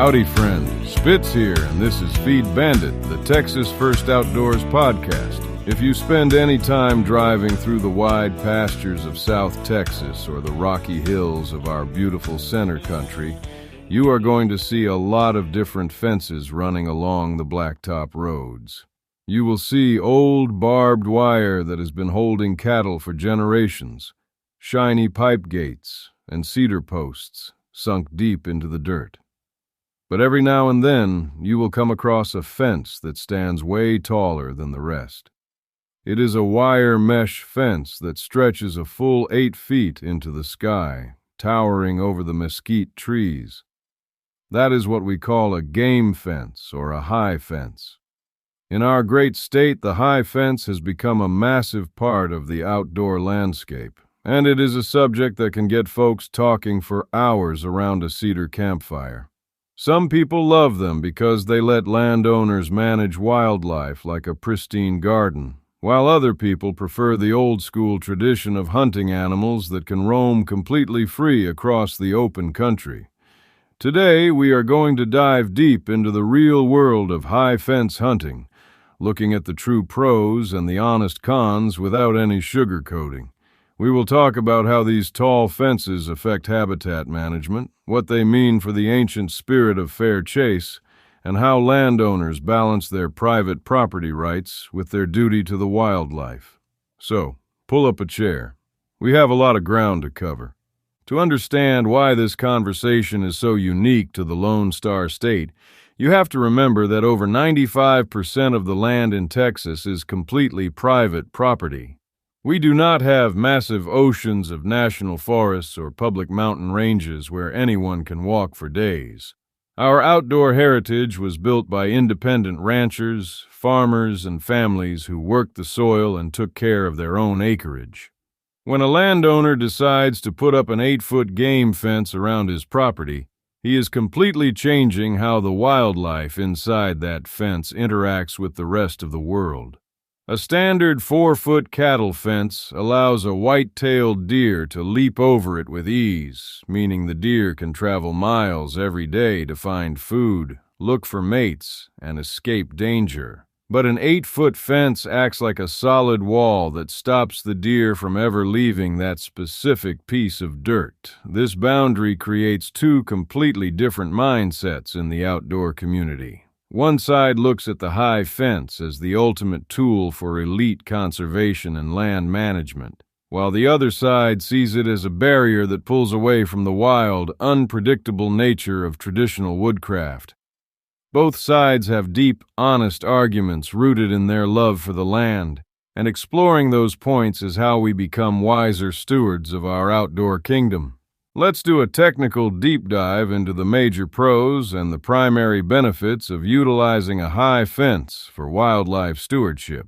Howdy, friend. Spitz here, and this is Feed Bandit, the Texas First Outdoors podcast. If you spend any time driving through the wide pastures of South Texas or the rocky hills of our beautiful center country, you are going to see a lot of different fences running along the blacktop roads. You will see old barbed wire that has been holding cattle for generations, shiny pipe gates, and cedar posts sunk deep into the dirt. But every now and then, you will come across a fence that stands way taller than the rest. It is a wire mesh fence that stretches a full 8 feet into the sky, towering over the mesquite trees. That is what we call a game fence or a high fence. In our great state, the high fence has become a massive part of the outdoor landscape, and it is a subject that can get folks talking for hours around a cedar campfire. Some people love them because they let landowners manage wildlife like a pristine garden, while other people prefer the old-school tradition of hunting animals that can roam completely free across the open country. Today, we are going to dive deep into the real world of high-fence hunting, looking at the true pros and the honest cons without any sugarcoating. We will talk about how these tall fences affect habitat management, what they mean for the ancient spirit of fair chase, and how landowners balance their private property rights with their duty to the wildlife. So, pull up a chair. We have a lot of ground to cover. To understand why this conversation is so unique to the Lone Star State, you have to remember that over 95% of the land in Texas is completely private property. We do not have massive oceans of national forests or public mountain ranges where anyone can walk for days. Our outdoor heritage was built by independent ranchers, farmers, and families who worked the soil and took care of their own acreage. When a landowner decides to put up an 8-foot game fence around his property, he is completely changing how the wildlife inside that fence interacts with the rest of the world. A standard 4-foot cattle fence allows a white-tailed deer to leap over it with ease, meaning the deer can travel miles every day to find food, look for mates, and escape danger. But an 8-foot fence acts like a solid wall that stops the deer from ever leaving that specific piece of dirt. This boundary creates two completely different mindsets in the outdoor community. One side looks at the high fence as the ultimate tool for elite conservation and land management, while the other side sees it as a barrier that pulls away from the wild, unpredictable nature of traditional woodcraft. Both sides have deep, honest arguments rooted in their love for the land, and exploring those points is how we become wiser stewards of our outdoor kingdom. Let's do a technical deep dive into the major pros and the primary benefits of utilizing a high fence for wildlife stewardship.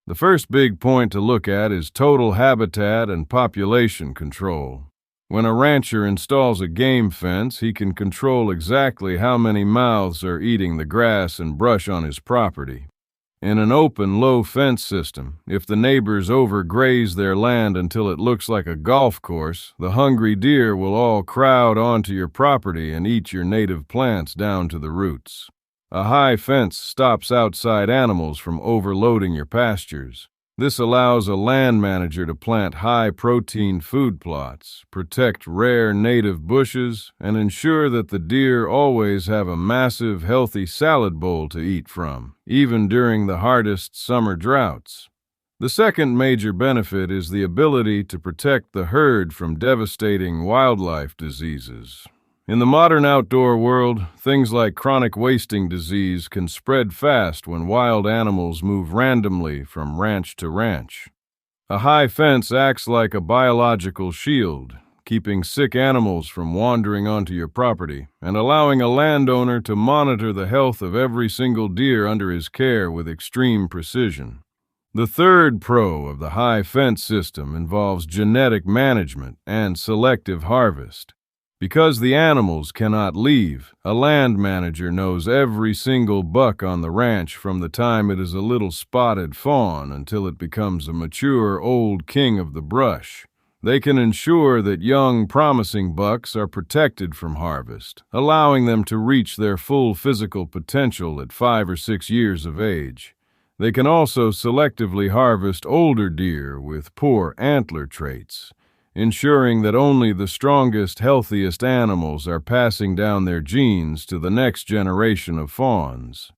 The first big point to look at is total habitat and population control. When a rancher installs a game fence, he can control exactly how many mouths are eating the grass and brush on his property. In an open, low-fence system, if the neighbors overgraze their land until it looks like a golf course, the hungry deer will all crowd onto your property and eat your native plants down to the roots. A high fence stops outside animals from overloading your pastures. This allows a land manager to plant high-protein food plots, protect rare native bushes, and ensure that the deer always have a massive, healthy salad bowl to eat from, even during the hardest summer droughts. The second major benefit is the ability to protect the herd from devastating wildlife diseases. In the modern outdoor world, things like chronic wasting disease can spread fast when wild animals move randomly from ranch to ranch. A high fence acts like a biological shield, keeping sick animals from wandering onto your property and allowing a landowner to monitor the health of every single deer under his care with extreme precision. The third pro of the high fence system involves genetic management and selective harvest. Because the animals cannot leave, a land manager knows every single buck on the ranch from the time it is a little spotted fawn until it becomes a mature old king of the brush. They can ensure that young, promising bucks are protected from harvest, allowing them to reach their full physical potential at 5 or 6 years of age. They can also selectively harvest older deer with poor antler traits, ensuring that only the strongest, healthiest animals are passing down their genes to the next generation of fawns.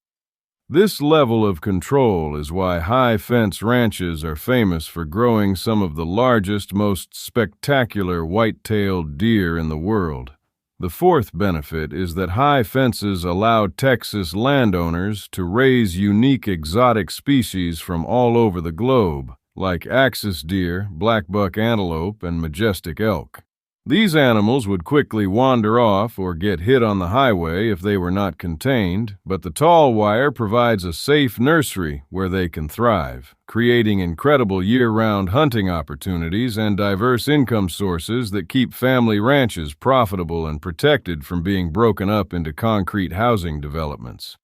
This level of control is why high-fence ranches are famous for growing some of the largest, most spectacular white-tailed deer in the world. The fourth benefit is that high fences allow Texas landowners to raise unique exotic species from all over the globe, like axis deer, blackbuck antelope, and majestic elk. These animals would quickly wander off or get hit on the highway if they were not contained, but the tall wire provides a safe nursery where they can thrive, creating incredible year-round hunting opportunities and diverse income sources that keep family ranches profitable and protected from being broken up into concrete housing developments.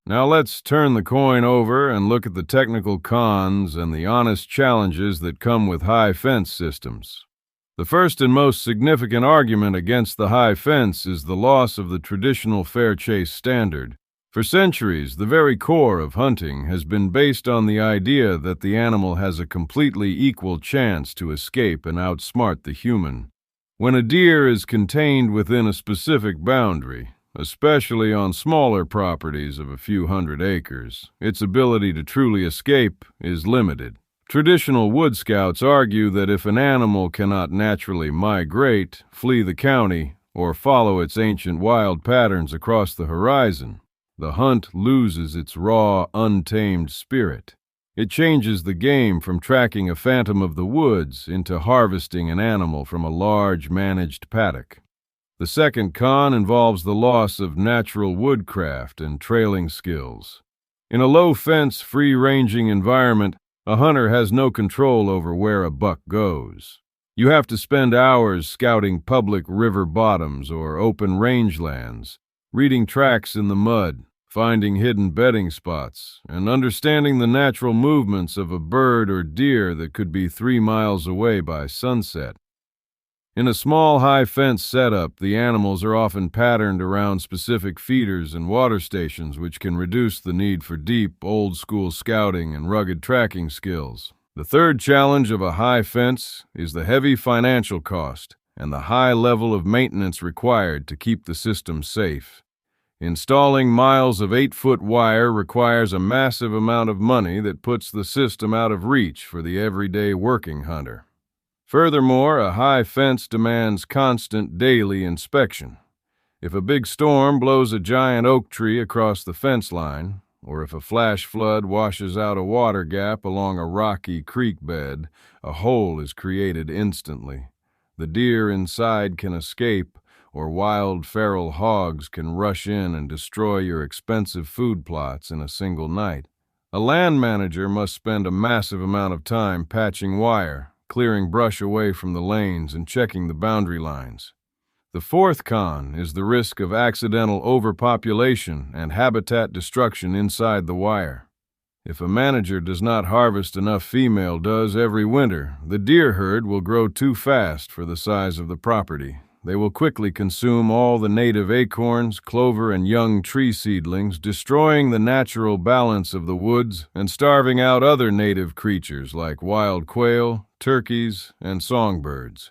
Now let's turn the coin over and look at the technical cons and the honest challenges that come with high fence systems. The first and most significant argument against the high fence is the loss of the traditional fair chase standard. For centuries, the very core of hunting has been based on the idea that the animal has a completely equal chance to escape and outsmart the human. When a deer is contained within a specific boundary, especially on smaller properties of a few hundred acres, its ability to truly escape is limited. Traditional wood scouts argue that if an animal cannot naturally migrate, flee the county, or follow its ancient wild patterns across the horizon, the hunt loses its raw, untamed spirit. It changes the game from tracking a phantom of the woods into harvesting an animal from a large, managed paddock. The second con involves the loss of natural woodcraft and trailing skills. In a low-fence, free-ranging environment, a hunter has no control over where a buck goes. You have to spend hours scouting public river bottoms or open rangelands, reading tracks in the mud, finding hidden bedding spots, and understanding the natural movements of a bird or deer that could be 3 miles away by sunset. In a small high-fence setup, the animals are often patterned around specific feeders and water stations, which can reduce the need for deep, old-school scouting and rugged tracking skills. The third challenge of a high fence is the heavy financial cost and the high level of maintenance required to keep the system safe. Installing miles of 8-foot wire requires a massive amount of money that puts the system out of reach for the everyday working hunter. Furthermore, a high fence demands constant daily inspection. If a big storm blows a giant oak tree across the fence line, or if a flash flood washes out a water gap along a rocky creek bed, a hole is created instantly. The deer inside can escape, or wild feral hogs can rush in and destroy your expensive food plots in a single night. A land manager must spend a massive amount of time patching wire, clearing brush away from the lanes, and checking the boundary lines. The fourth con is the risk of accidental overpopulation and habitat destruction inside the wire. If a manager does not harvest enough female does every winter, the deer herd will grow too fast for the size of the property. They will quickly consume all the native acorns, clover, and young tree seedlings, destroying the natural balance of the woods and starving out other native creatures like wild quail, turkeys, and songbirds.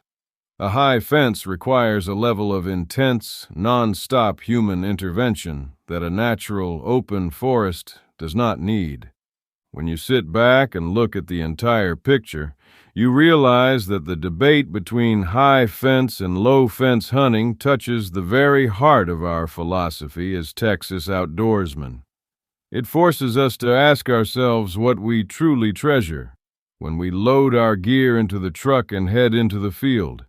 A high fence requires a level of intense, non-stop human intervention that a natural, open forest does not need. When you sit back and look at the entire picture, you realize that the debate between high fence and low fence hunting touches the very heart of our philosophy as Texas outdoorsmen. It forces us to ask ourselves what we truly treasure when we load our gear into the truck and head into the field.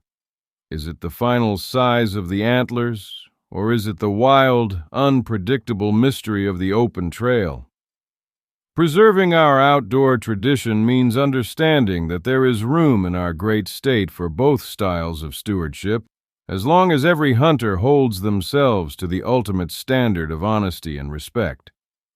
Is it the final size of the antlers, or is it the wild, unpredictable mystery of the open trail? Preserving our outdoor tradition means understanding that there is room in our great state for both styles of stewardship, as long as every hunter holds themselves to the ultimate standard of honesty and respect.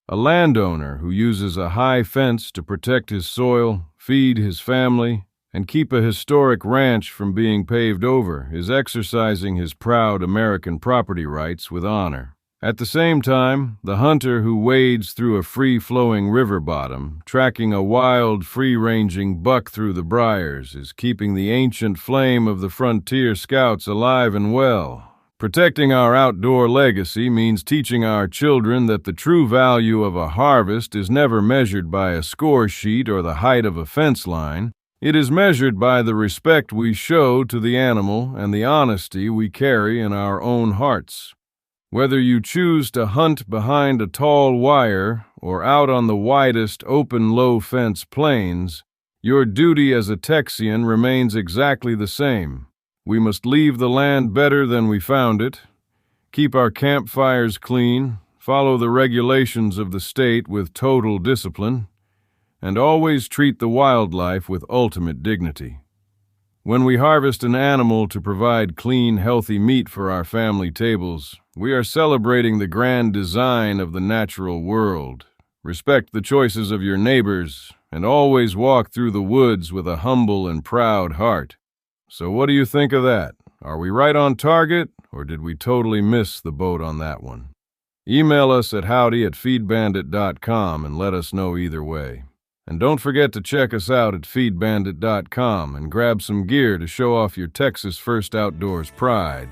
A landowner who uses a high fence to protect his soil, feed his family, and keep a historic ranch from being paved over is exercising his proud American property rights with honor. At the same time, the hunter who wades through a free-flowing river bottom, tracking a wild, free-ranging buck through the briars, is keeping the ancient flame of the frontier scouts alive and well. Protecting our outdoor legacy means teaching our children that the true value of a harvest is never measured by a score sheet or the height of a fence line. It is measured by the respect we show to the animal and the honesty we carry in our own hearts. Whether you choose to hunt behind a tall wire or out on the widest open low-fence plains, your duty as a Texian remains exactly the same. We must leave the land better than we found it, keep our campfires clean, follow the regulations of the state with total discipline, and always treat the wildlife with ultimate dignity. When we harvest an animal to provide clean, healthy meat for our family tables, we are celebrating the grand design of the natural world. Respect the choices of your neighbors, and always walk through the woods with a humble and proud heart. So what do you think of that? Are we right on target, or did we totally miss the boat on that one? Email us at howdy@feedbandit.com and let us know either way. And don't forget to check us out at feedbandit.com and grab some gear to show off your Texas First Outdoors pride.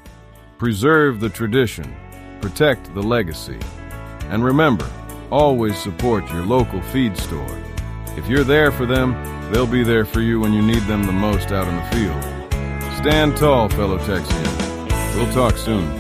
Preserve the tradition, protect the legacy, and remember, always support your local feed store. If you're there for them, they'll be there for you when you need them the most out in the field. Stand tall, fellow Texians. We'll talk soon.